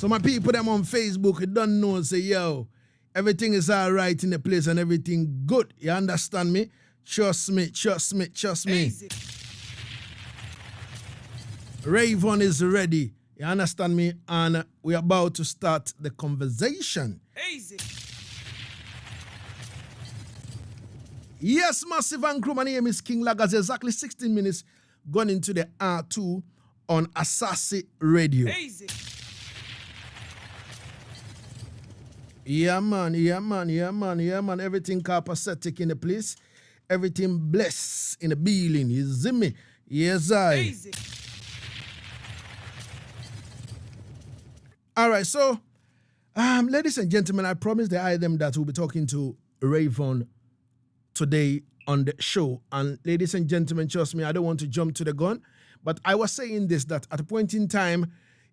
So my people them on Facebook you don't know say yo, everything is all right in the place and everything good. You understand me? Trust me. Easy. RAYVON is ready. You understand me? And we're about to start the conversation. Easy. Yes, massive and crew. My name is King Lagazee. Exactly 16 minutes gone into the R2 on Asaase Radio. Easy. Yeah, man. Everything copacetic in the place. Everything blessed in the building. You see me? Yes, I. Easy. All right, so, ladies and gentlemen, I promised the item that we'll be talking to RAYVON today on the show. And ladies and gentlemen, trust me, I don't want to jump to the gun, but I was saying this, that at a point in time,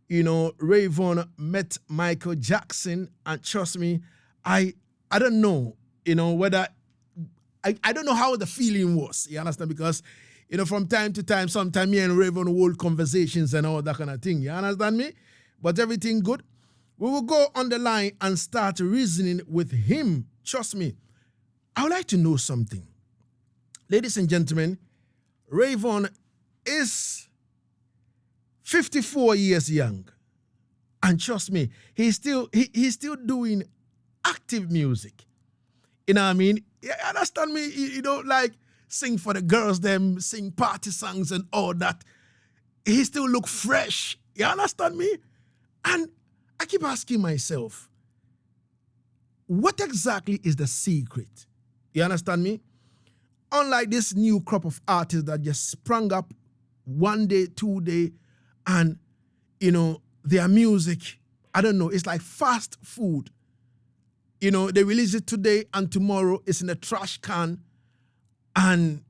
RAYVON met Michael Jackson, and trust me, I don't know, whether, I don't know how the feeling was, you understand? Because, from time to time, sometimes me and RAYVON hold conversations and all that kind of thing, you understand me? But everything good. We will go on the line and start reasoning with him. Trust me, I would like to know something. Ladies and gentlemen, RAYVON is 54 years young. And trust me, he's still doing active music. You know what I mean? You understand me? You don't like sing for the girls, them sing party songs and all that. He still look fresh. You understand me? And I keep asking myself, what exactly is the secret? You understand me? Unlike this new crop of artists that just sprung up one day, 2 days, and, their music, I don't know, it's like fast food. They release it today and tomorrow it's in a trash can, and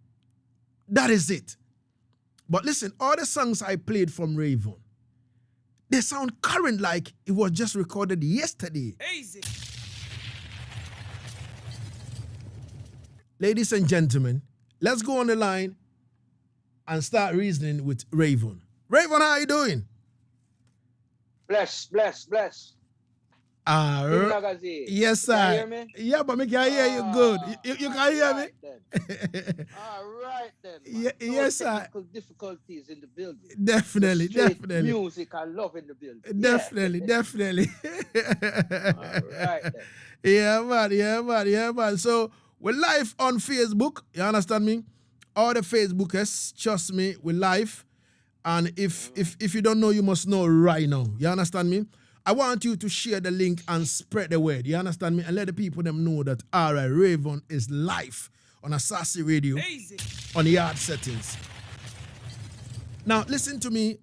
that is it. But listen, all the songs I played from RAYVON, they sound current, like it was just recorded yesterday. Easy. Ladies and gentlemen, let's go on the line and start reasoning with RAYVON. RAYVON, how are you doing? Bless. Lagazee. Yes, sir. Can you hear me? Yeah, but me can hear you good. You can hear me? All right then. Yeah, yes, sir. Technical difficulties in the building. Definitely. Music I love in the building. Definitely. All right then. Yeah, man. So we're live on Facebook. You understand me? All the Facebookers, trust me, we're live. And if you don't know, you must know right now. You understand me? I want you to share the link and spread the word. You understand me? And let the people them know that all right, RAYVON is live on Asaase Radio. Easy. On Yaad Settingz. Now, listen to me.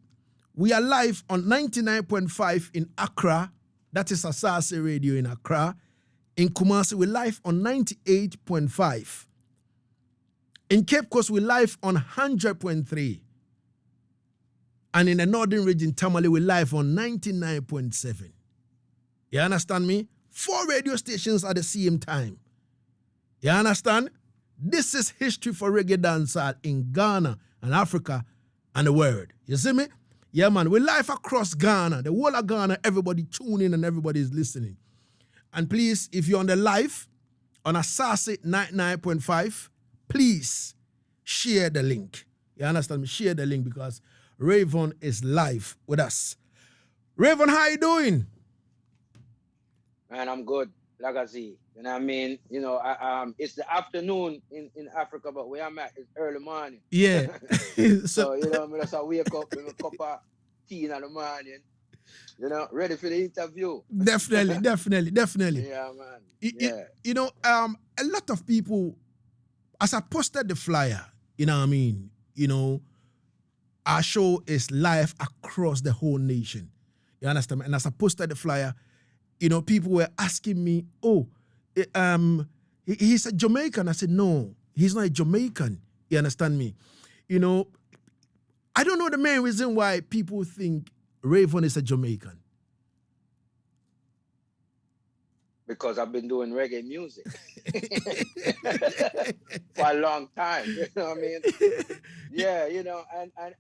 We are live on 99.5 in Accra. That is Asaase Radio in Accra. In Kumasi, we're live on 98.5. In Cape Coast, we're live on 100.3. And in the northern region, Tamale, we're live on 99.7. You understand me? 4 radio stations at the same time. You understand? This is history for reggae dancehall in Ghana and Africa and the world. You see me? Yeah, man. We're live across Ghana. The whole of Ghana, everybody tune in and everybody is listening. And please, if you're on the live on Asaase 99.5, please share the link. You understand me? Share the link because RAYVON is live with us. RAYVON, how you doing? Man, I'm good. Lagazee. You know what I mean? It's the afternoon in Africa, but where I'm at is early morning. Yeah. So, that's how I wake up with a cup of tea in the morning. Ready for the interview. Definitely. Yeah, man. A lot of people, as I posted the flyer, our show is live across the whole nation. You understand? And as I posted the flyer, people were asking me, he's a Jamaican. I said, no, he's not a Jamaican. You understand me? I don't know the main reason why people think RAYVON is a Jamaican. Because I've been doing reggae music for a long time. You know what I mean? Yeah,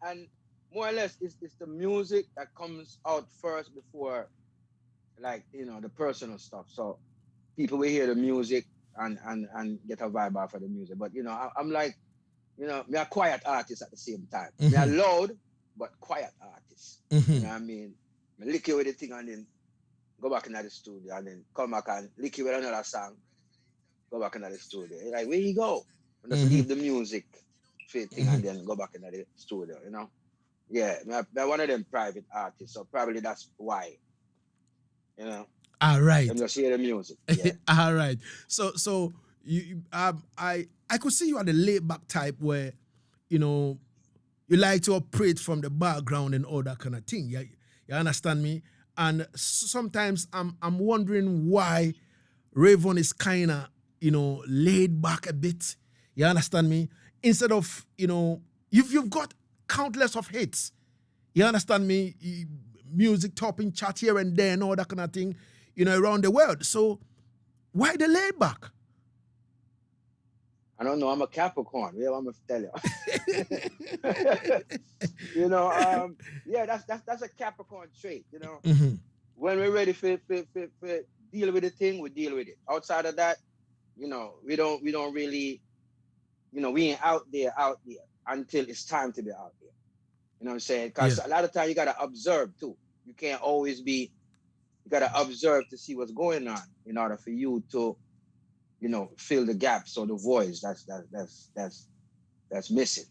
and more or less it's the music that comes out first before like, the personal stuff. So people will hear the music and get a vibe off of the music. But I'm like, me a quiet artist at the same time. Me a loud but quiet artist. You know what I mean? Me lick it with the thing and then go back into the studio and then come back and lick it with another song, go back into the studio. Like, where you go? And just leave the music fit thing and then go back into the studio. Yeah, me one of them private artists, so probably that's why. All right. I'm just hear the music. Yeah. All right. So you I could see you are the laid back type where, you like to operate from the background and all that kind of thing. You understand me? And sometimes I'm wondering why RAYVON is kind of, laid back a bit. You understand me? Instead of, you've got countless of hits. You understand me? Music topping chart here and there and all that kind of thing, around the world. So why the laid back? I don't know. I'm a Capricorn. Yeah, I'm gonna tell you. Yeah, that's a Capricorn trait. When we're ready for deal with the thing, we deal with it. Outside of that, we don't really, we ain't out there until it's time to be out there. You know what I'm saying? Because a lot of times you gotta observe too. You can't always be. You gotta observe to see what's going on in order for you to, fill the gaps or the voids that's missing.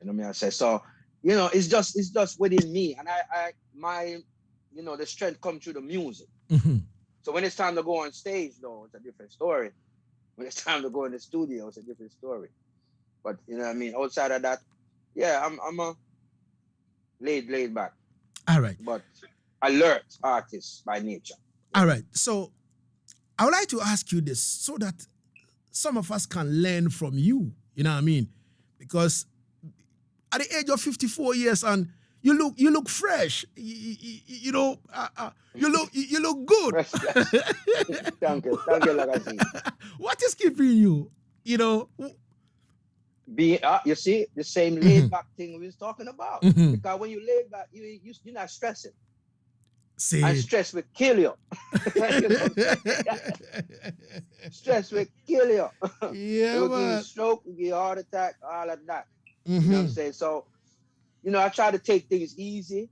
You know what I mean? I say so. It's just within me, and my the strength comes through the music. So when it's time to go on stage, though, it's a different story. When it's time to go in the studio, it's a different story. But you know what I mean? Outside of that, yeah, I'm a laid back. All right. But alert artist by nature. All right. So I would like to ask you this so that some of us can learn from you. You know what I mean? Because at the age of 54 years and you look fresh. You look good. Thank you, Lagazee. What is keeping you? You see the same laid back thing we was talking about. Because when you lay back, you're not stressing. And stress will kill you. Stress will kill you. Yeah, it will give you stroke, give you a heart attack, all of that. You know what I'm saying? So, I try to take things easy,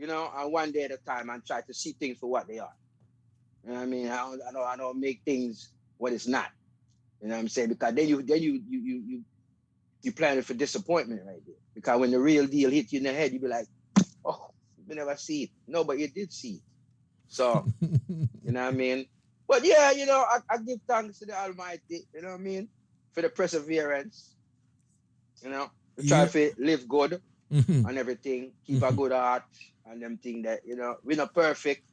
and one day at a time, and try to see things for what they are. You know what I mean? I don't make things what it's not. You know what I'm saying? Because then you plan for disappointment right there. Because when the real deal hits you in the head, you be like, oh, you never see it. No, but you did see it. So, you know what I mean? But yeah, I give thanks to the Almighty, you know what I mean? For the perseverance, we try to live good and everything, keep a good heart and them things that, we're not perfect,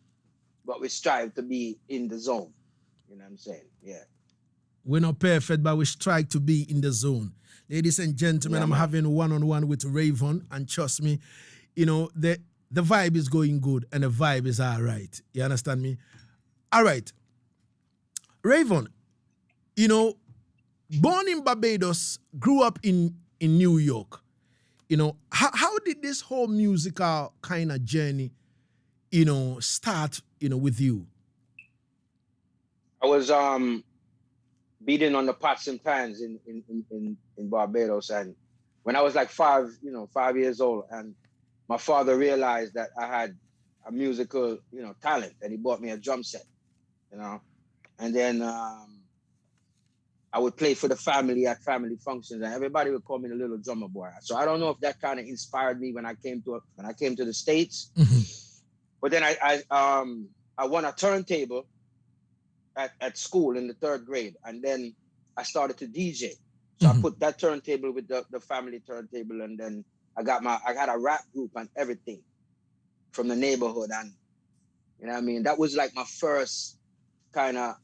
but we strive to be in the zone. You know what I'm saying? Yeah. We're not perfect, but we strive to be in the zone. Ladies and gentlemen, I'm having one-on-one with RAYVON, and trust me, the vibe is going good and the vibe is all right. You understand me? All right. RAYVON, born in Barbados, grew up in New York. How did this whole musical kind of journey, start, with you? I was beating on the pots and pans in Barbados, and when I was like 5 years old, and my father realized that I had a musical, talent, and he bought me a drum set, and then I would play for the family at family functions, and everybody would call me the little drummer boy. So I don't know if that kind of inspired me when I came to the States. But then I won a turntable at school in the 3rd grade, and then I started to DJ. So I put that turntable with the family turntable, and then I had a rap group and everything from the neighborhood, and you know what I mean? That was like my first kind of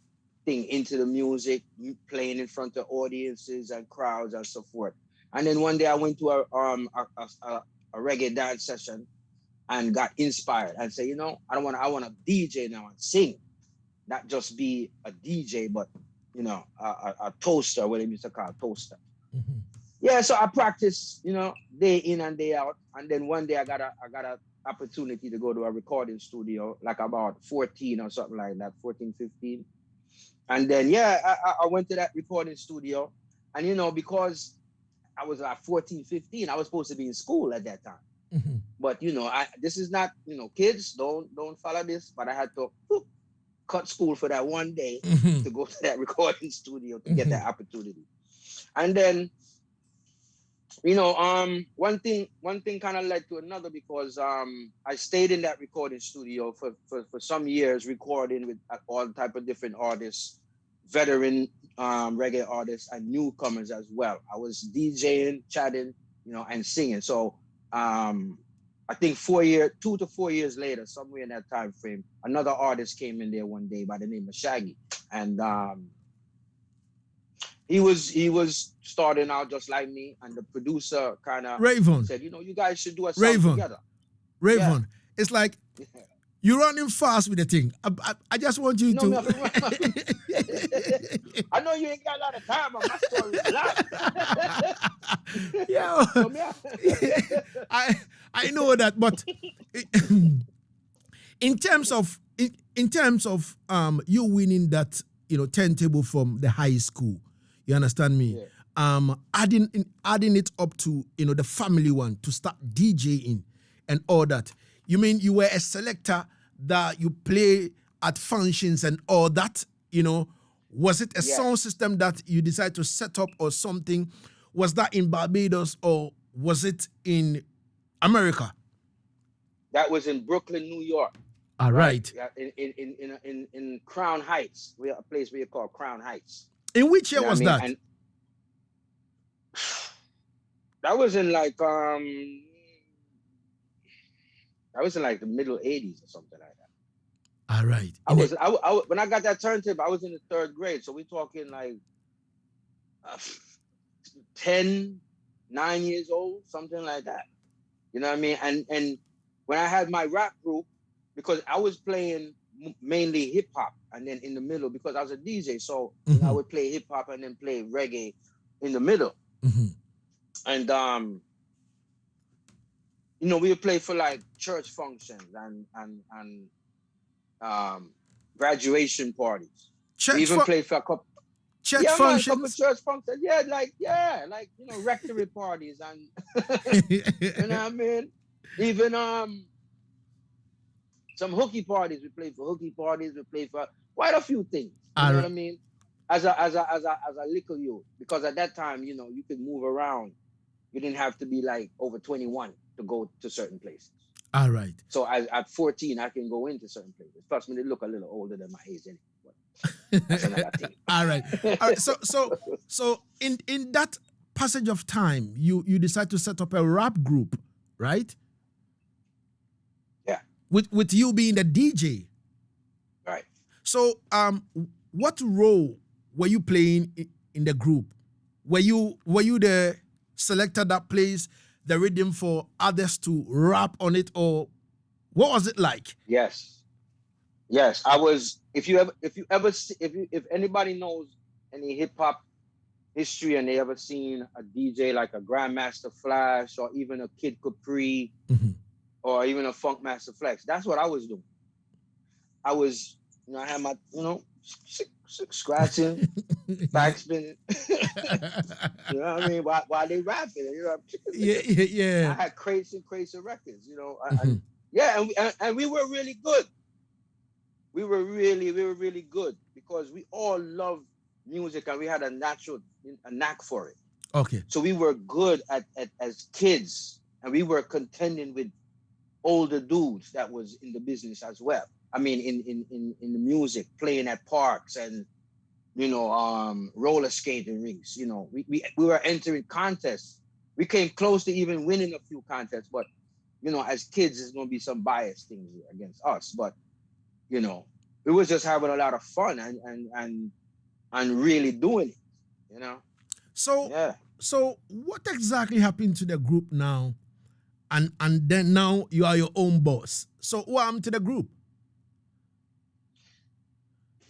thing into the music, playing in front of audiences and crowds and so forth. And then one day I went to a reggae dance session and got inspired and said, I want to DJ now and sing, not just be a DJ, but a toaster, what they used to call toaster. Yeah, so I practiced, day in and day out. And then one day I got a opportunity to go to a recording studio, like about 14 or something like that, 14, 15. And then, I went to that recording studio. And, you know, because I was like 14, 15, I was supposed to be in school at that time. Mm-hmm. But, you know, this is not, you know, kids, don't follow this. But I had to cut school for that one day Mm-hmm. to go to that recording studio to Mm-hmm. get that opportunity. And then, you know, one thing kind of led to another, because I stayed in that recording studio for some years, recording with all type of different artists, veteran reggae artists and newcomers as well. I was DJing, chatting, you know, and singing. So I think 2 to 4 years later, somewhere in that time frame, another artist came in there one day by the name of Shaggy, and he was starting out just like me, and the producer kind of RAYVON. said, you know, you guys should do a song RAYVON. together. RAYVON. It's like you're running fast with the thing. I just want you to. I know you ain't got a lot of time, but my story is a lot. Yeah. I know that, but in terms of you winning that, you know, turntable from the high school, you understand me? Yeah. Adding it up to, you know, the family one to start DJing and all that. You mean you were a selector that you play at functions and all that, you know? Was it a sound system that you decided to set up or something? Was that in Barbados or was it in America? That was in Brooklyn, New York. All right. In Crown Heights, a place we call Crown Heights. In which year was that? And that was in like that was in like the middle 80s or something like that. All right. When I got that turntable, I was in the 3rd grade. So we're talking like 9 years old, something like that. You know what I mean? And when I had my rap group, because I was playing mainly hip hop, and then in the middle, because I was a DJ, so you know, I would play hip hop and then play reggae in the middle. Mm-hmm. And you know, we would play for like church functions and graduation parties. We even played for a couple church functions. Man, couple church functions. Like you know, rectory parties and you know what I mean? Even some hooky parties. We played for hooky parties. We played for quite a few things. You know what I mean? As a little youth, because at that time, you know, you could move around. You didn't have to be like over 21 to go to certain places. All right. So at 14, I can go into certain places. Trust me, they look a little older than my age anyway. But that's another thing. All right. So in that passage of time, you decide to set up a rap group, right? Yeah. With you being the DJ. Right. So what role were you playing in the group? Were you the selector that plays the rhythm for others to rap on it, or what was it like? Yes, I was. If anybody knows any hip hop history and they ever seen a DJ like a Grandmaster Flash or even a Kid Capri or even a Funk Master Flex, that's what I was doing. I was, you know, I had my, you know, scratching, backspinning. You know what I mean? While they rapping, you know. Yeah. I had crates and crates of records, you know. And we were really good. We were really good because we all loved music and we had a knack for it. Okay. So we were good at as kids, and we were contending with older dudes that was in the business as well. I mean, in the music, playing at parks and, you know, roller skating rinks. You know, we were entering contests. We came close to even winning a few contests, but, you know, as kids, there's going to be some biased things against us. But, you know, we was just having a lot of fun and really doing it, you know. So what exactly happened to the group now? And then now you are your own boss. So what happened to the group?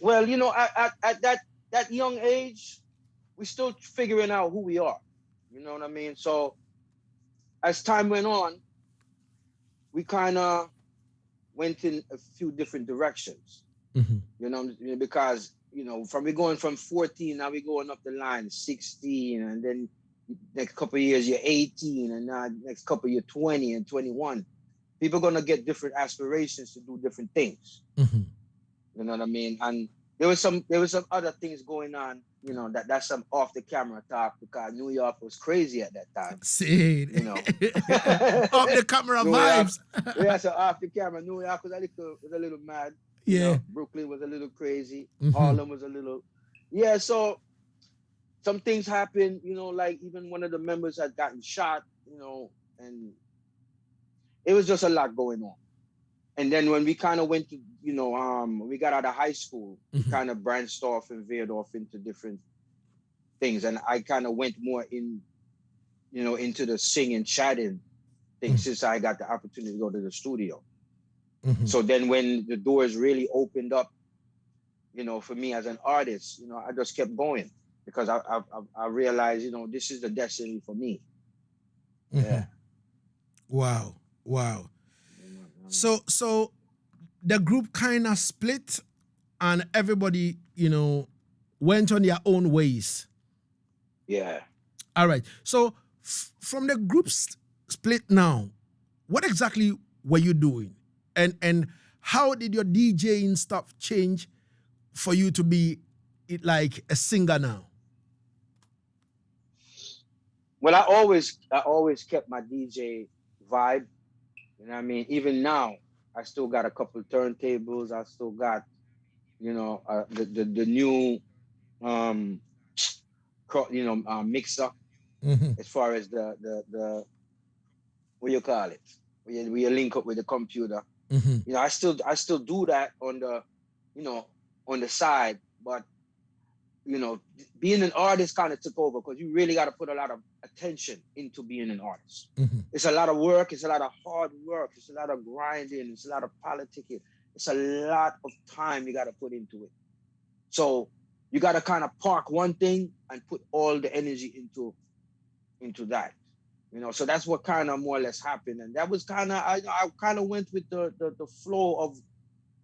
Well, you know, at that young age, we're still figuring out who we are. You know what I mean? So as time went on, we kind of went in a few different directions. You know, because from we going from 14, now we going up the line 16, and then next couple of years you're 18, and now next couple you're 20 and 21. People are gonna get different aspirations to do different things. You know what I mean? And there was some other things going on. That's some off the camera talk, because New York was crazy at that time. See, off the camera vibes. Yeah, so off the camera, New York was a little mad. Yeah. Brooklyn was a little crazy. Harlem was a little, yeah. So some things happened, like even one of the members had gotten shot, and it was just a lot going on. And then when we kind of went to, we got out of high school, we kind of branched off and veered off into different things. And I kind of went more into the singing, chatting thing since I got the opportunity to go to the studio. So then when the doors really opened up, for me as an artist, I just kept going, because I realized, this is the destiny for me. Yeah. Wow. So the group kind of split, and everybody, went on their own ways. Yeah. All right. So from the group split now, what exactly were you doing? And how did your DJing stuff change for you to be like a singer now? Well, I always kept my DJ vibe. You know what I mean? Even now, I still got a couple turntables. I still got, the new, mixer. As far as the what you call it, where you link up with the computer. I still do that on the, on the side, but being an artist kind of took over, because you really got to put a lot of attention into being an artist. It's a lot of work. It's a lot of hard work. It's a lot of grinding. It's a lot of politicking. It's a lot of time you got to put into it. So you got to kind of park one thing and put all the energy into that. So that's what kind of more or less happened. And that was kind of, I kind of went with the flow of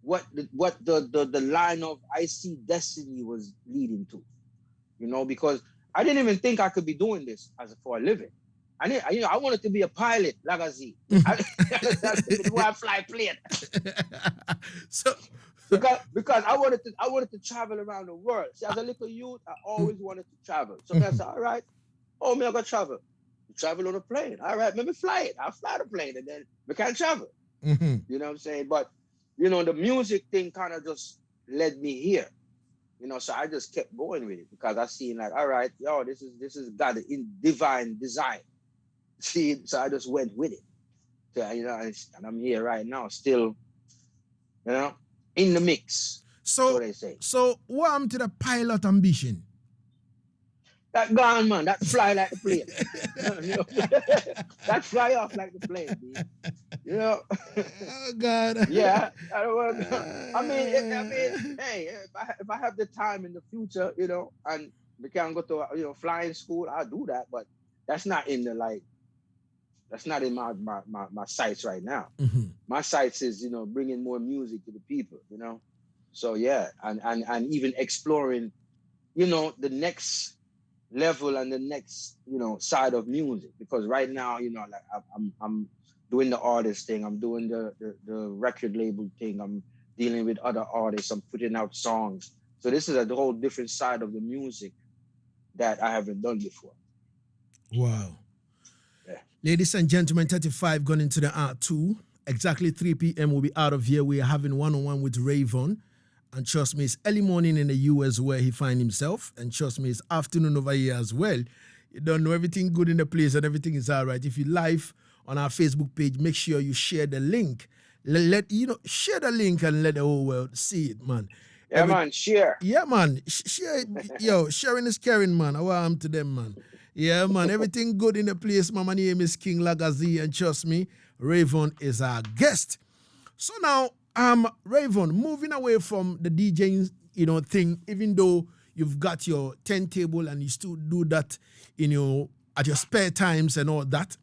what the line of I See Destiny was leading to, because I didn't even think I could be doing this for a living. I wanted to be a pilot, Lagazee. That's why I fly plane. So because I wanted to travel around the world. See, as a little youth, I always wanted to travel. So I said, all right, me I got travel. Travel on a plane. All right, let me fly it. I'll fly the plane, and then we can travel. You know what I'm saying? But the music thing kind of just led me here. So I just kept going with it, because I seen like, all right, this is God in divine design. See, so I just went with it. So, and I'm here right now, still, in the mix. So what they say. So what happened to the pilot ambition? That gone, man. That fly like the plane. That fly off like the plane, dude. Oh God. Yeah. I mean, hey, if I have the time in the future, and we can go to flying school, I'll do that. But that's not in that's not in my sights right now. My sights is bringing more music to the people. So yeah, and even exploring, the next level and the next side of music, because right now I'm doing the artist thing, I'm doing the record label thing, I'm dealing with other artists, I'm putting out songs. So this is a whole different side of the music that I haven't done before. Wow. Yeah. Ladies and gentlemen, 35 gone into the hour 2. Exactly 3 p.m. we'll be out of here. We are having one-on-one with RAYVON. And trust me, it's early morning in the US where he finds himself. And trust me, it's afternoon over here as well. You don't know, everything good in the place and everything is all right. If you live on our Facebook page, make sure you share the link. Share the link and let the whole world see it, man. Yeah, man, share. Yeah, man. Share it. Yo, sharing is caring, man. I want to them, man. Yeah, man. Everything good in the place. My name is King Lagazee, and trust me, RAYVON is our guest. So now, RAYVON, moving away from the DJing, thing, even though you've got your turntable and you still do that at your spare times and all that,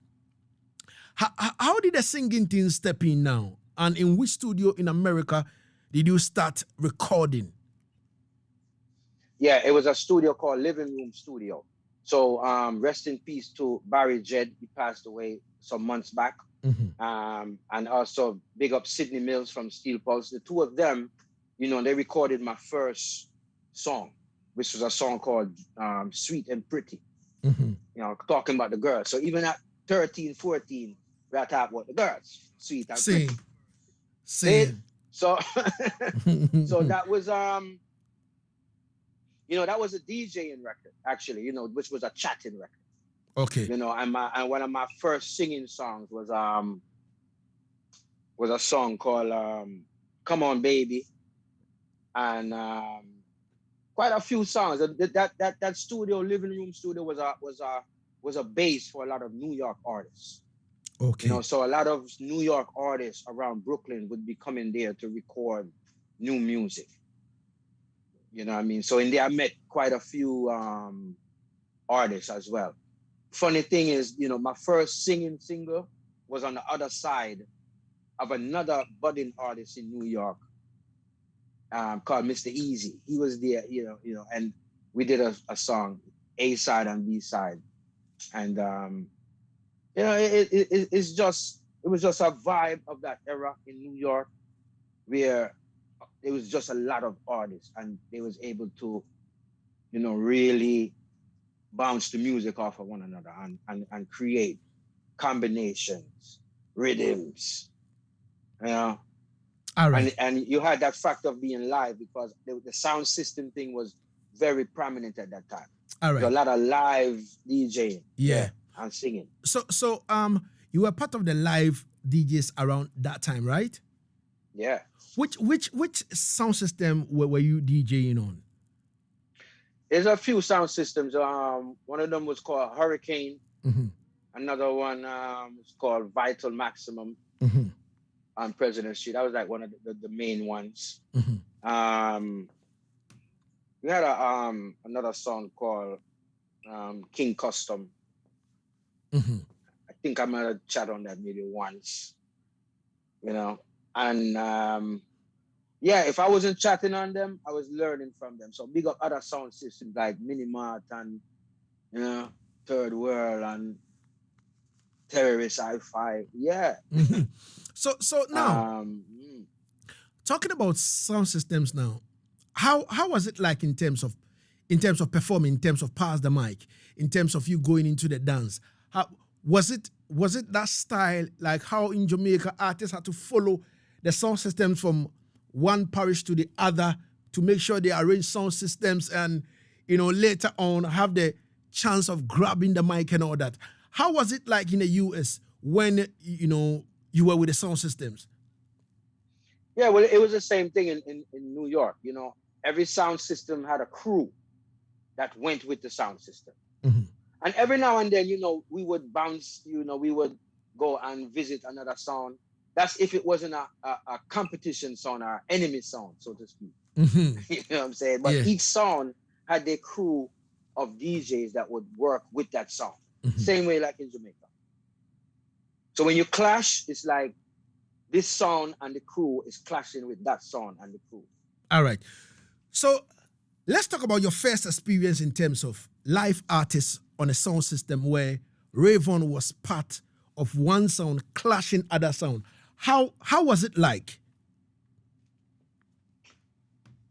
How did the singing thing step in now? And in which studio in America did you start recording? Yeah, it was a studio called Living Room Studio. So rest in peace to Barry Jed. He passed away some months back. And also big up Sidney Mills from Steel Pulse. The two of them, you know, they recorded my first song, which was a song called Sweet and Pretty, you know, talking about the girls. So even at 13, 14, we are talking about the girls, sweet and pretty. Sing. So, so that was, you know, that was a DJing record, actually, you know, which was a chatting record. Okay. You know, and one of my first singing songs was a song called "Come On Baby," and quite a few songs. That studio, living room studio, was a base for a lot of New York artists. Okay. You know, so a lot of New York artists around Brooklyn would be coming there to record new music. You know what I mean? So in there, I met quite a few artists as well. Funny thing is, you know, my first singing single was on the other side of another budding artist in New York called Mr. Easy. He was there, you know, and we did a song, A side and B side. And, you know, it was just a vibe of that era in New York where there was just a lot of artists and they was able to, you know, really bounce the music off of one another and create combinations, rhythms, you know. All right. And you had that factor of being live because the sound system thing was very prominent at that time. All right. So a lot of live DJing. Yeah. And singing. So you were part of the live DJs around that time, right? Yeah. Which sound system were you DJing on? There's a few sound systems. One of them was called Hurricane. Another one was called Vital Maximum on President Street. That was like one of the main ones. We had another song called King Custom. I think I might have chat on that maybe once, you know. And yeah, if I wasn't chatting on them, I was learning from them. So big up other sound systems like Minimart and, you know, Third World and Terrorist Hi-Fi. Yeah. So now, talking about sound systems now, how was it like in terms of performing, in terms of pass the mic, in terms of you going into the dance? How was it that style, like how in Jamaica artists had to follow the sound systems from one parish to the other to make sure they arrange sound systems and, you know, later on have the chance of grabbing the mic and all that? How was it like in the US when, you know, you were with the sound systems? Yeah, well, it was the same thing in New York. You know, every sound system had a crew that went with the sound system. And every now and then, you know, we would bounce, you know, we would go and visit another sound. That's if it wasn't a competition sound or enemy sound, so to speak. You know what I'm saying? But each sound had their crew of DJs that would work with that sound. Same way like in Jamaica. So when you clash, it's like this sound and the crew is clashing with that sound and the crew. All right. So let's talk about your first experience in terms of live artists on a sound system where RAYVON was part of one sound clashing other sound. How was it like?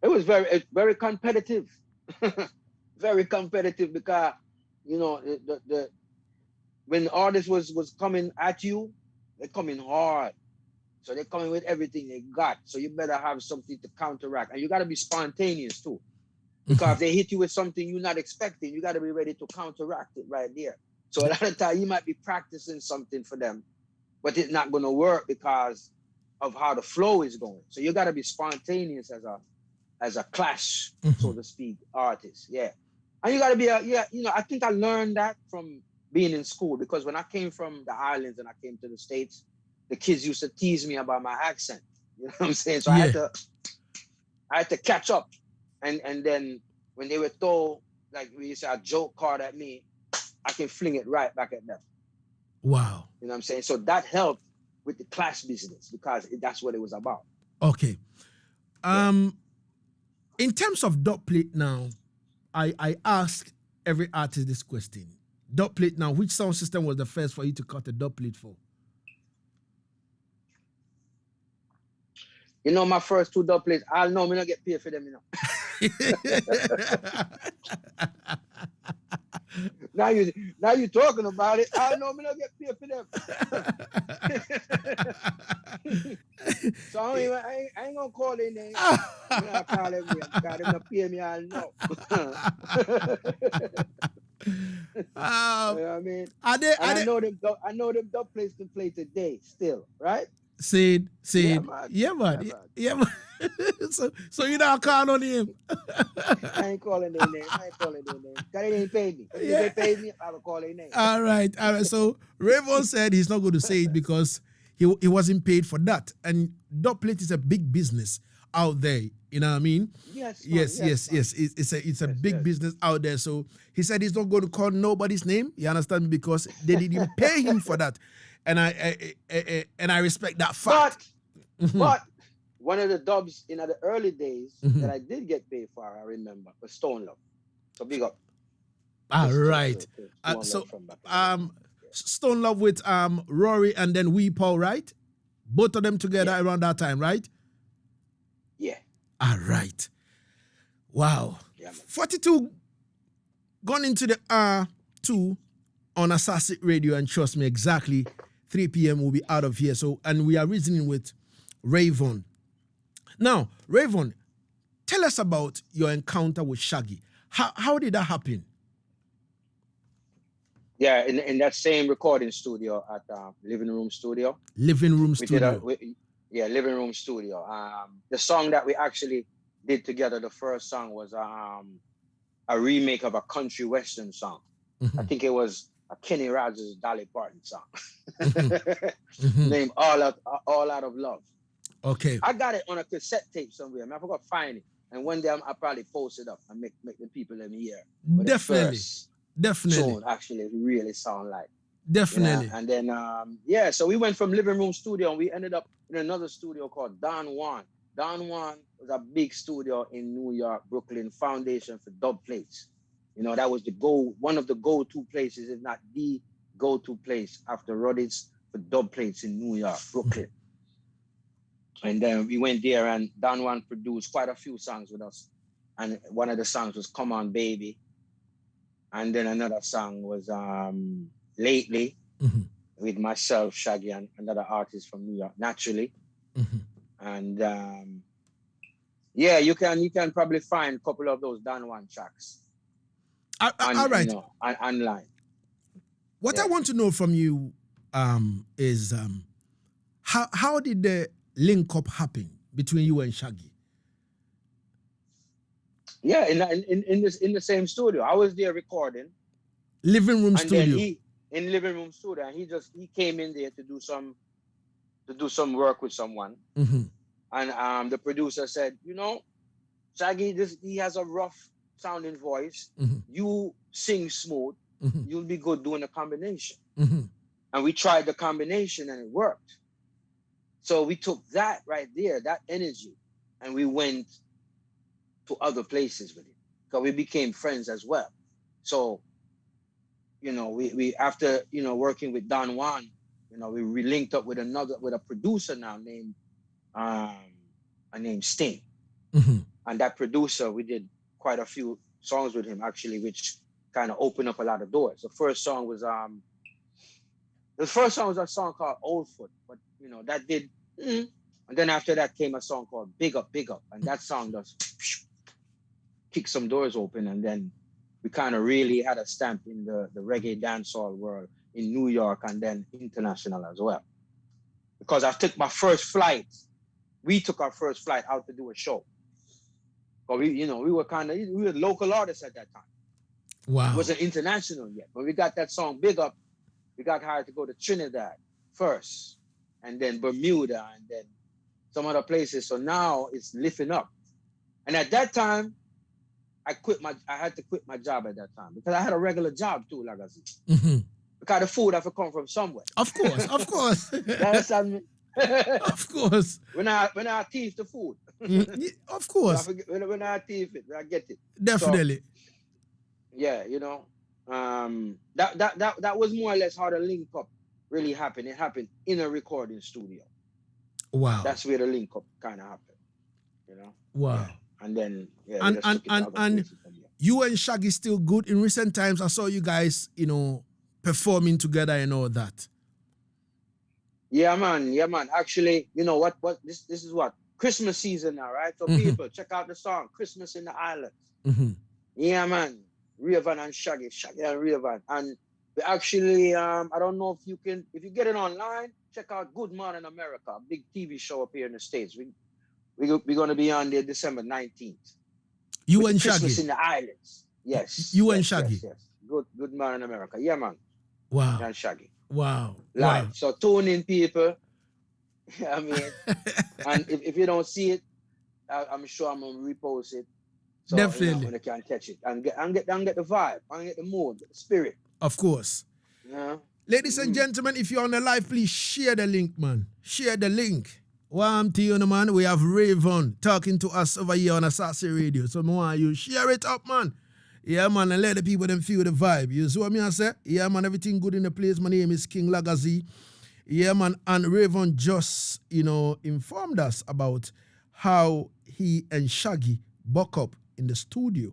It was very competitive. Very competitive because, you know, when the artist was coming at you, they're coming hard. So they're coming with everything they got. So you better have something to counteract. And you got to be spontaneous too. Because if they hit you with something you're not expecting, you got to be ready to counteract it right there. So a lot of times you might be practicing something for them, but it's not going to work because of how the flow is going. So you got to be spontaneous as a clash, so to speak, artist. Yeah. And you got to be you know, I think I learned that from being in school, because when I came from the islands and I came to the States, the kids used to tease me about my accent. You know what I'm saying? So I had to catch up. And then when they were told, like we used to a joke card at me, I can fling it right back at them. Wow. You know what I'm saying? So that helped with the clash business because that's what it was about. Okay. In terms of dub plate now, I ask every artist this question. Dub plate now, which sound system was the first for you to cut a dub plate for? You know, my first 2 dub plates, I'll know me not get paid for them, you know. Now you talking about it. I know me not get paid for them. So I ain't gonna call their name. I'm not call them name because them not pay me, I'll know. You know what I mean? I know them dub plates can play today still, right? Said, Yeah, man. So you don't call on him. I ain't calling their name. Because they didn't pay me. If they paid me, I would call their name. All right. So RAYVON said he's not going to say it because he wasn't paid for that. And dub plate is a big business out there. You know what I mean? Yes. It's a big business out there. So he said he's not going to call nobody's name. You understand me? Because they didn't pay him for that. And I respect that fact. But one of the dubs in the early days that I did get paid for, I remember, was Stone Love. So big up. All right. Stone Love with Rory and then Wee Paul, right? Both of them together around that time, right? Yeah. All right. Wow. Yeah, 42 gone into the R2 on Asaase Radio, and trust me, exactly 3 p.m. we'll be out of here. So, and we are reasoning with RAYVON. Now, RAYVON, tell us about your encounter with Shaggy. How did that happen? Yeah, in that same recording studio at Living Room Studio. Living Room Studio. Living Room Studio. The song that we actually did together, the first song was a remake of a country western song. I think it was a Kenny Rogers, Dolly Parton song. Named All Out of Love. Okay. I got it on a cassette tape somewhere. I forgot to find it. And one day I'll probably post it up and make the people let me hear. Definitely. Tune actually really sound like. Definitely. You know? And then so we went from Living Room Studio and we ended up in another studio called Don Juan. Don Juan was a big studio in New York, Brooklyn, foundation for dub plates. You know, that was one of the go-to places, if not the go-to place after Roddy's for dub plates in New York, Brooklyn. And then we went there and Don Juan produced quite a few songs with us. And one of the songs was Come On Baby. And then another song was Lately with myself, Shaggy, and another artist from New York, Naturally. And you can probably find a couple of those Don Juan tracks. All right. Online. What I want to know from you is how did the link up happen between you and Shaggy? Yeah, in the same studio. I was there recording. Living Room Studio. Then in Living Room Studio, and he came in there to do some work with someone. And the producer said, you know, Shaggy, he has a rough sounding voice. You sing smooth. You'll be good doing a combination. And we tried the combination and it worked. So we took that right there, that energy, and we went to other places with it because we became friends as well. So, you know, we after, you know, working with Don Juan, you know, we linked up with a producer now named Sting. And that producer, we did quite a few songs with him actually, which kind of opened up a lot of doors. The first song was a song called Old Foot, but you know, that did and then after that came a song called Big Up, Big Up. And that song just kicked some doors open. And then we kind of really had a stamp in the reggae dancehall world in New York and then international as well. Because I took my first flight. We took our first flight out to do a show. But we were local artists at that time. Wow. It wasn't international yet. But we got that song Big Up. We got hired to go to Trinidad first, and then Bermuda, and then some other places. So now it's lifting up. And at that time, I had to quit my job at that time because I had a regular job too, Lagazee. Because the food have to come from somewhere. Of course, of course. You understand me? Of course. When I thief the food. Of course. When I thief it, I get it. Definitely. So, yeah, you know, that was more or less how the link up really happened. It happened in a recording studio. Wow. That's where the link up kind of happened. You know. Wow. Yeah. And then and you and Shaggy still good in recent times. I saw you guys, you know, performing together and all that. Yeah, man. Yeah, man. Actually, you know what this is what Christmas season now, right? So people check out the song "Christmas in the Islands." Yeah, man. RAYVON and Shaggy and RAYVON, and we actually I don't know if you get it online, check out Good Morning America, a big TV show up here in the States. We're gonna be on there December 19th. You and Christmas Shaggy. in the Islands. Yes. You and Shaggy. Yes. Good Morning America. Yeah, man. Wow. And Shaggy. Wow. Live. Wow. So tune in, people. I mean, and if you don't see it, I'm sure I'm gonna repost it. So, definitely. You know, when I can catch it and get the vibe, and get the mood, the spirit. Of course. Yeah. Ladies and gentlemen, if you're on the live, please share the link, man. Share the link. One to you, man. We have RAYVON talking to us over here on Asaase Radio. So, more you share it up, man. Yeah, man, and let the people them feel the vibe. You see what I say? Yeah, man, everything good in the place. My name is King Lagazee. Yeah, man, and RAYVON just, you know, informed us about how he and Shaggy buck up in the studio,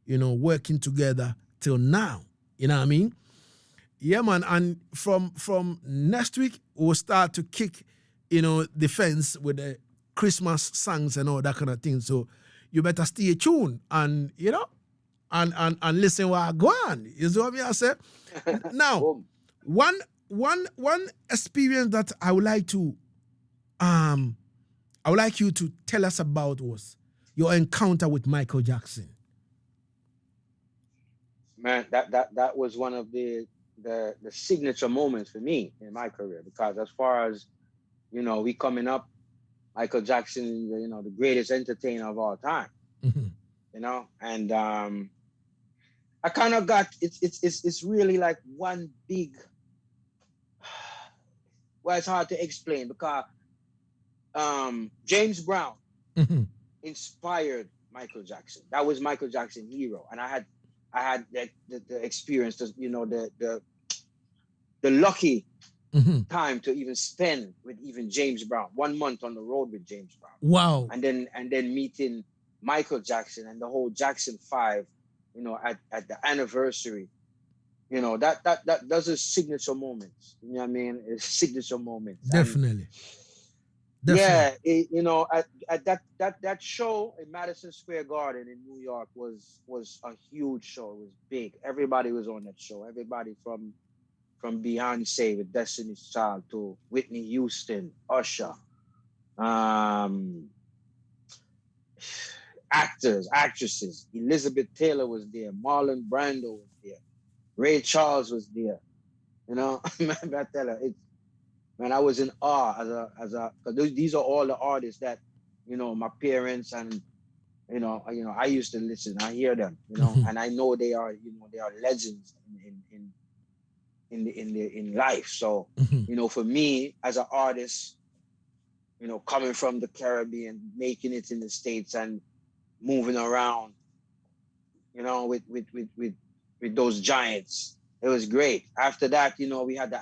you know, working together till now. You know what I mean? Yeah, man, and from next week, we'll start to kick, you know, the fence with the Christmas songs and all that kind of thing. So you better stay tuned and, you know, and listen what I go on. You see what I say? Now, one experience that I would like you to tell us about was your encounter with Michael Jackson. Man, that was one of the signature moments for me in my career, because as far as, you know, we coming up, Michael Jackson, you know, the greatest entertainer of all time. You know, and I kind of got it's really like one big. Well, it's hard to explain because James Brown inspired Michael Jackson. That was Michael Jackson's hero, and I had the experience, you know, the lucky time to even spend with even James Brown. 1 month on the road with James Brown. Wow. And then meeting Michael Jackson and the whole Jackson 5, you know, at the anniversary. You know, that those are signature moments. You know what I mean? It's signature moments. Definitely. Yeah, you know, at that show in Madison Square Garden in New York was a huge show. It was big. Everybody was on that show. Everybody from Beyonce with Destiny's Child to Whitney Houston, Usher, actors, actresses. Elizabeth Taylor was there. Marlon Brando was there. Ray Charles was there. You know, I tell her, man, I was in awe because these are all the artists that, you know, my parents and, you know, I used to listen. I hear them, you know, and I know they are legends in life. So, you know, for me as an artist, you know, coming from the Caribbean, making it in the States and moving around, you know, with those giants, it was great. After that, you know, we had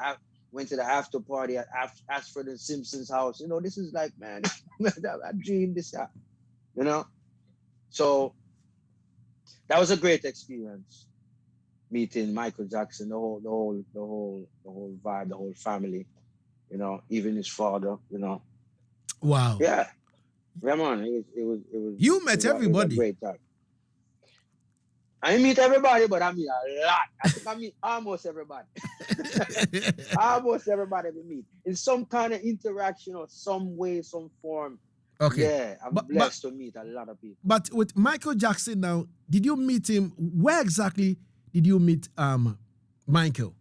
went to the after party at Ashford and Simpson's house. You know, this is like, man, I dreamed this out, you know? So that was a great experience, meeting Michael Jackson, the whole vibe, the whole family, you know, even his father, you know. Wow. Yeah. Yeah, man. It was You met everybody. It was a great time. I didn't meet everybody, but I meet a lot. I think I meet almost everybody. Almost everybody we meet in some kind of interaction or some way, some form. Okay. Yeah, I'm blessed to meet a lot of people. But with Michael Jackson now, did you meet him? Where exactly did you meet Michael?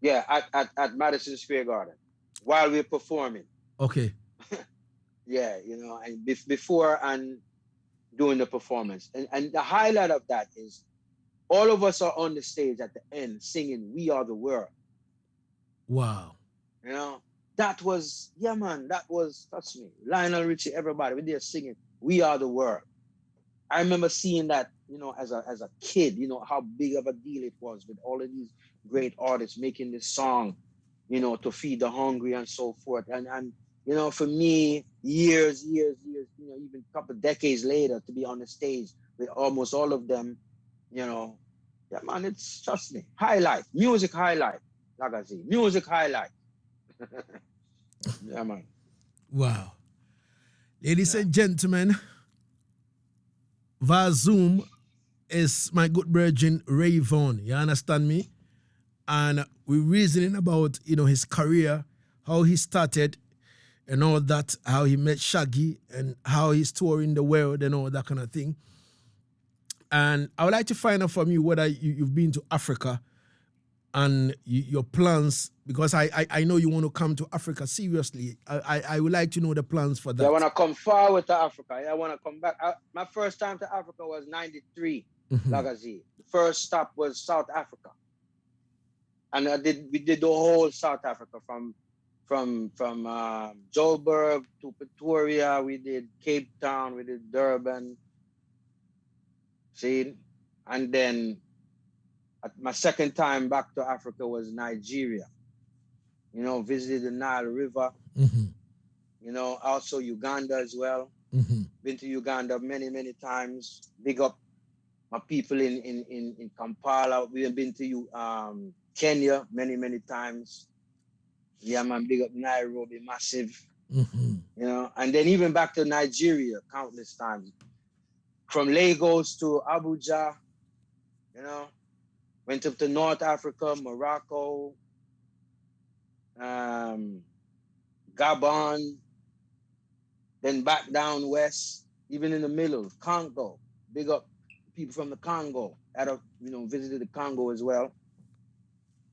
Yeah, at Madison Square Garden while we're performing. Okay. Yeah, you know, and before and during the performance. And the highlight of that is all of us are on the stage at the end singing "We Are the World." Wow. You know, that was, yeah, man, that was, trust me, Lionel Richie, everybody, we there singing "We Are the World." I remember seeing that, you know, as a kid, you know, how big of a deal it was with all of these great artists making this song, you know, to feed the hungry and so forth. And you know, for me, years, you know, even a couple of decades later, to be on the stage with almost all of them, you know, yeah, man, it's, trust me, highlight, music highlight, Lagazee, music highlight. Yeah, man. Wow. Ladies and gentlemen, via Zoom is my good virgin RAYVON. You understand me? And we're reasoning about, you know, his career, how he started and all that, how he met Shaggy and how he's touring the world and all that kind of thing. And I would like to find out from you whether you've been to Africa and your plans, because I know you want to come to Africa seriously. I would like to know the plans for that. I want to come forward to Africa. I want to come back. My first time to Africa was 93, Lagazee. The first stop was South Africa. And we did the whole South Africa from Joburg to Pretoria. We did Cape Town, we did Durban. See? And then my second time back to Africa was Nigeria. You know, visited the Nile River. You know, also Uganda as well. Been to Uganda many times. Big up my people in Kampala. We have been to Kenya many times. Yeah, man, big up Nairobi, massive. You know, and then even back to Nigeria countless times. From Lagos to Abuja, you know. Went up to North Africa, Morocco, Gabon, then back down west, even in the middle, Congo. Big up people from the Congo. You know, visited the Congo as well.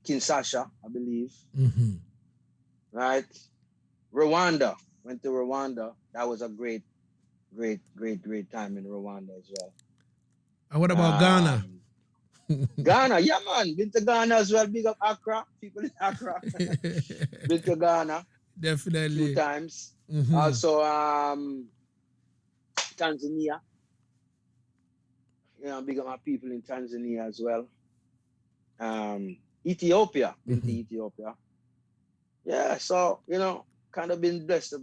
Kinshasa, I believe. Right? Rwanda. Went to Rwanda. That was a great time in Rwanda as well. And what about Ghana? Ghana, yeah, man. Been to Ghana as well. Big up Accra. People in Accra. Been to Ghana. Definitely. 2 times. Also, Tanzania. You know, big up my people in Tanzania as well. Ethiopia. Been to Ethiopia. Yeah, so, you know, kind of been blessed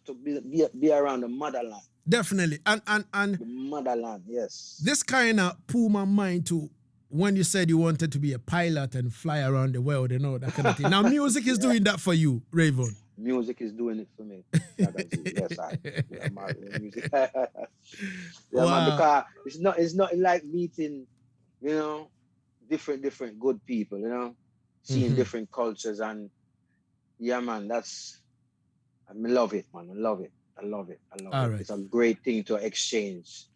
to be around the motherland. Definitely. And the motherland, yes. This kind of pulled my mind to when you said you wanted to be a pilot and fly around the world and all that kind of thing. Now, music is doing that for you, RAYVON. Music is doing it for me. Yes, I'm out with music. Man, because it's not like meeting, you know, different good people, you know, seeing different cultures, and yeah, man, I love it, man. I love it. All right. It's a great thing to exchange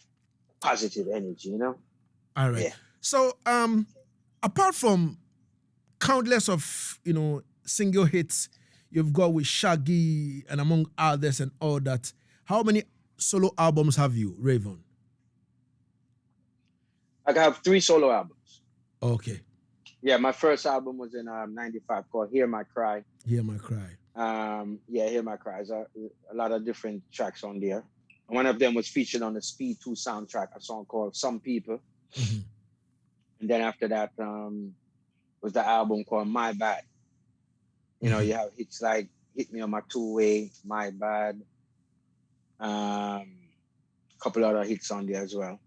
positive energy, you know? All right. Yeah. So, apart from countless of, you know, single hits you've got with Shaggy and among others and all that, how many solo albums have you, RAYVON? I have 3 solo albums. Okay. Yeah, my first album was in 95 called Hear My Cry. Hear My Cry. Hear My Cry. There's a lot of different tracks on there. One of them was featured on the Speed 2 soundtrack, a song called Some People. And then after that was the album called My Bad. You know, you have hits like Hit Me on My Two-Way, My Bad. Couple other hits on there as well.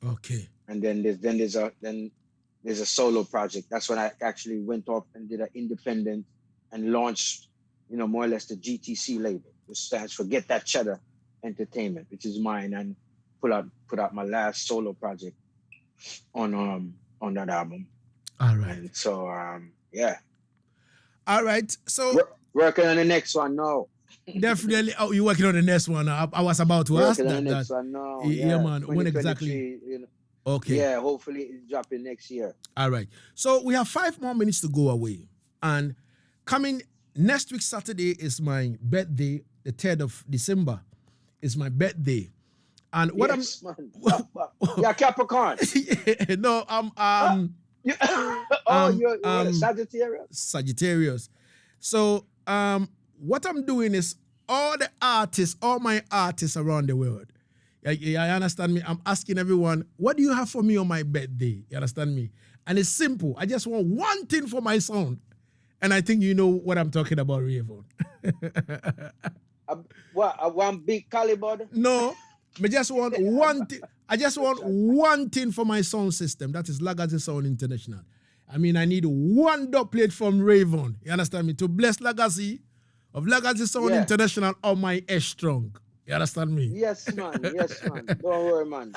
Okay. And then there's a solo project. That's when I actually went off and did an independent and launched, you know, more or less the GTC label, which stands for Get That Cheddar Entertainment, which is mine, and put out my last solo project on that album. All right. And so yeah. All right. So working on the next one now. Definitely. Oh, you're working on the next one. I was about to ask that. Working on the next one now. Yeah, man. When exactly? You know, okay. Yeah, hopefully it's dropping next year. All right. So we have 5 more minutes to go away. And coming next week, Saturday, is my birthday. The 3rd of December is my birthday. And what yes, man. You're Capricorn. no, You, oh, you're what, Sagittarius? Sagittarius. So what I'm doing is all my artists around the world. You understand me? I'm asking everyone, what do you have for me on my birthday? You understand me? And it's simple. I just want one thing for my son. And I think you know what I'm talking about, RAYVON. One big caliber? No, I just want one thing. I just want one thing for my sound system. That is Lagazee Sound International. I mean, I need one dub plate from RAYVON. You understand me? To bless Lagazee of Lagazee Sound International on my S strong. You understand me? Yes, man. Yes, man. Don't worry, man.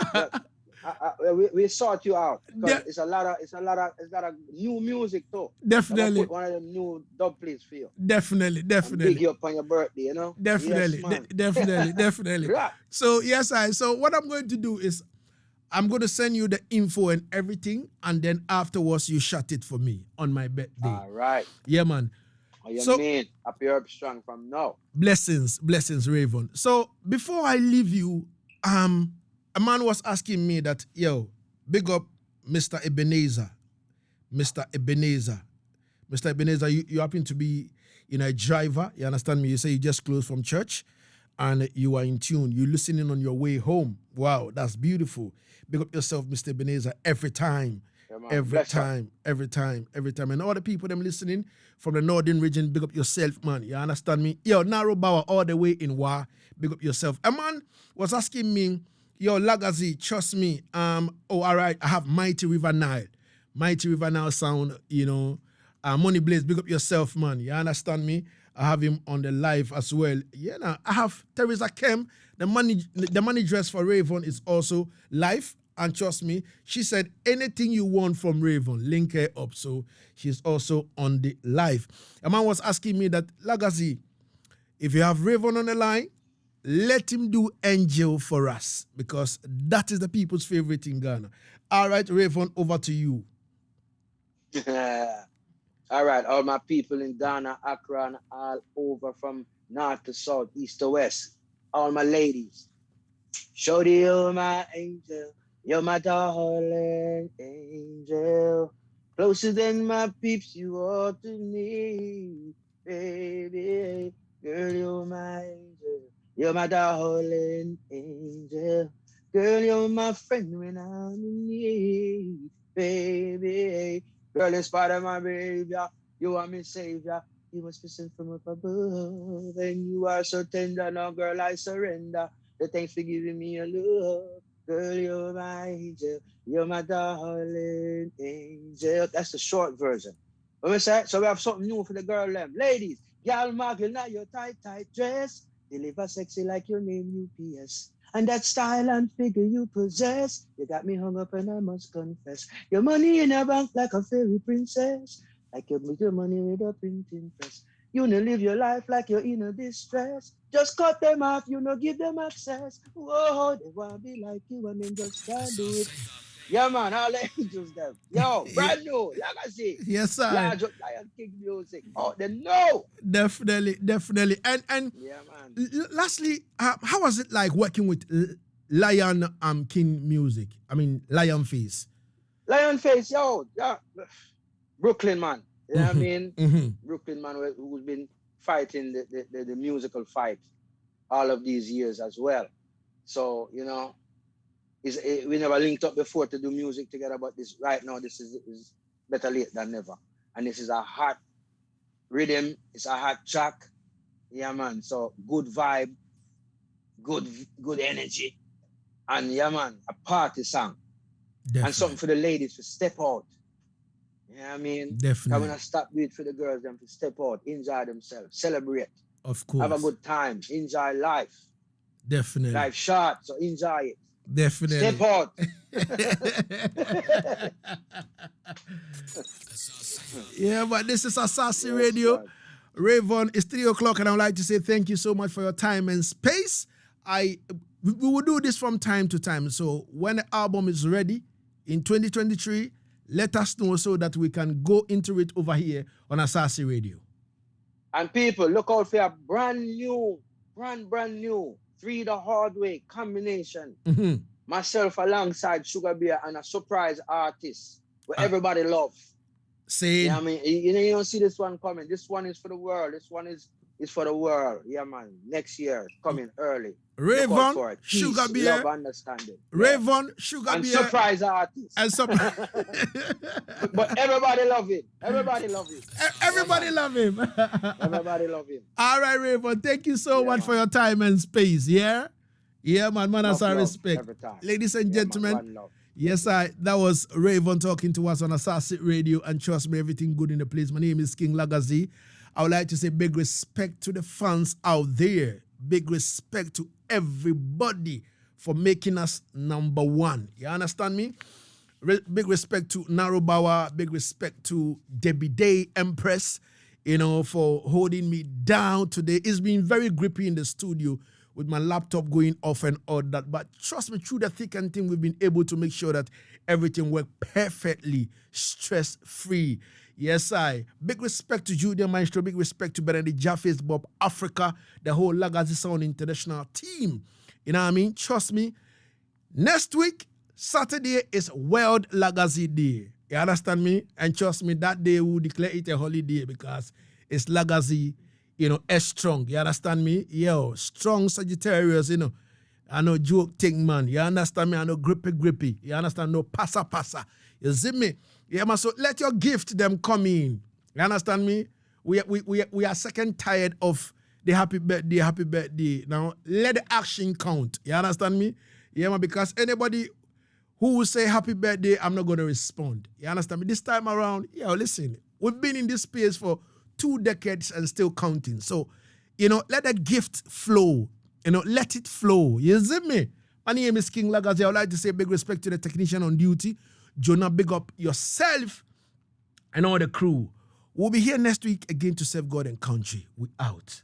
We sort you out. It's a lot of new music too. Definitely. Put one of them new dub plates for you. Definitely. And big you up on your birthday, you know? Definitely. Yes, Definitely. So so what I'm going to do is I'm going to send you the info and everything, and then afterwards you shut it for me on my birthday. All right. Yeah, man. What you mean? Appear up strong from now. Blessings, RAYVON. So before I leave you, a man was asking me that, yo, big up Mr. Ebenezer. Mr. Ebenezer, you happen to be, a driver. You understand me? You say you just closed from church and you are in tune. You're listening on your way home. Wow, that's beautiful. Big up yourself, Mr. Ebenezer, every time. Every time. And all the people them listening from the northern region, big up yourself, man. You understand me? Yo, Narrow Bower all the way in Wa, big up yourself. A man was asking me, yo, Lagazee, trust me. All right, I have Mighty River Nile. Mighty River Nile sound, Money Blaze, big up yourself, man. You understand me? I have him on the live as well. Yeah, now I have Teresa Kem. The money dress for RAYVON is also live. And trust me, she said anything you want from RAYVON, link her up. So she's also on the live. A man was asking me that, Lagazee, if you have RAYVON on the line, let him do Angel for us, because that is the people's favorite in Ghana. All right, RAYVON, over to you. All right, all my people in Ghana, Accra, and all over from north to south, east to west, all my ladies. Shorty, you're my angel. You're my darling angel, closer than my peeps, you are to me, baby. Girl, you're my angel, you're my darling angel. Girl, you're my friend when I'm in need, baby. Girl, in spite of my behavior, you are my savior. You must be sent from up above, and you are so tender. Now, girl, I surrender. The thanks for giving me your love. Girl, you're my angel, you're my darling angel. That's the short version. What we say? So we have something new for the girl them. Ladies, y'all marking now your tight dress. Deliver sexy like your name UPS. And that style and figure you possess. You got me hung up and I must confess. Your money in a bank like a fairy princess. Like you make your money with a printing press. You know, live your life like you're in a distress. Just cut them off, give them access. Whoa, they want to be like you and then just can't do it. Yeah, man, all the angels them. Yo, brand new, Lagazee. Yes, sir. Yeah, just Lion King music. Oh, they know. Definitely. And yeah, man. Lastly, how was it like working with Lion King music? I mean, Lion Face. Lion Face, yo, yeah. Brooklyn, man. You know what I mean? Mm-hmm. Brooklyn, man, who's been fighting the musical fight all of these years as well. So, we never linked up before to do music together, but right now, this is better late than never. And this is a hot rhythm. It's a hot track. Yeah, man. So good vibe, good energy. And yeah, man, a party song. Definitely. And something for the ladies to step out. You know what I mean? Definitely. I'm going to stop do it for the girls, them to step out, enjoy themselves, celebrate. Of course. Have a good time, enjoy life. Definitely. Life short, so enjoy it. Definitely. Step out. Yeah, but this is Asaase Radio. RAYVON, it's 3 o'clock, and I would like to say thank you so much for your time and space. We will do this from time to time. So when the album is ready in 2023, let us know so that we can go into it over here on Asaase Radio. And people, look out for a brand new 3 the hard way combination. Mm-hmm. Myself alongside Sugar Bear and a surprise artist where everybody love. Saying, Yeah, I mean, you don't see this one coming. This one is for the world. This one is for the world. Yeah, man. Next year, coming early. RAYVON, Sugar Bear, love, understanding. RAYVON, Sugar and Bear, surprise artist. and but everybody love it. Everybody love it. Everybody love him. Everybody love him. All right, RAYVON, thank you so much for your time and space. Yeah, man, that's our respect. Ladies and gentlemen, yes, that was RAYVON talking to us on Asaase Radio, and trust me, everything good in the place. My name is King Lagazee. I would like to say big respect to the fans out there. Big respect to everybody for making us number one. You understand me? Big respect to Narubawa. Big respect to Debbie Day Empress, for holding me down today. It's been very grippy in the studio with my laptop going off and all that. But trust me, through the thick and thin, we've been able to make sure that everything worked perfectly, stress-free. Yes, big respect to Julian Maestro. Big respect to Benedict Jaffe's Bob Africa, the whole Lagazee Sound International team. You know what I mean? Trust me. Next week, Saturday is World Lagazee Day. You understand me? And trust me, that day we'll declare it a holiday because it's Lagazee, strong. You understand me? Yo, strong Sagittarius, I know joke thing, man. You understand me? I know grippy. You understand? No passa. You see me? Yeah, man. So let your gift them come in. You understand me? We are second tired of the happy birthday. Now let the action count. You understand me? Yeah, man. Because anybody who will say happy birthday, I'm not going to respond. You understand me? This time around, listen, we've been in this space for 2 decades and still counting. So, let that gift flow. Let it flow. You see me? My name is King Lagazee. I would like to say big respect to the technician on duty. Jonah, big up yourself and all the crew. We'll be here next week again to serve God and country. We out.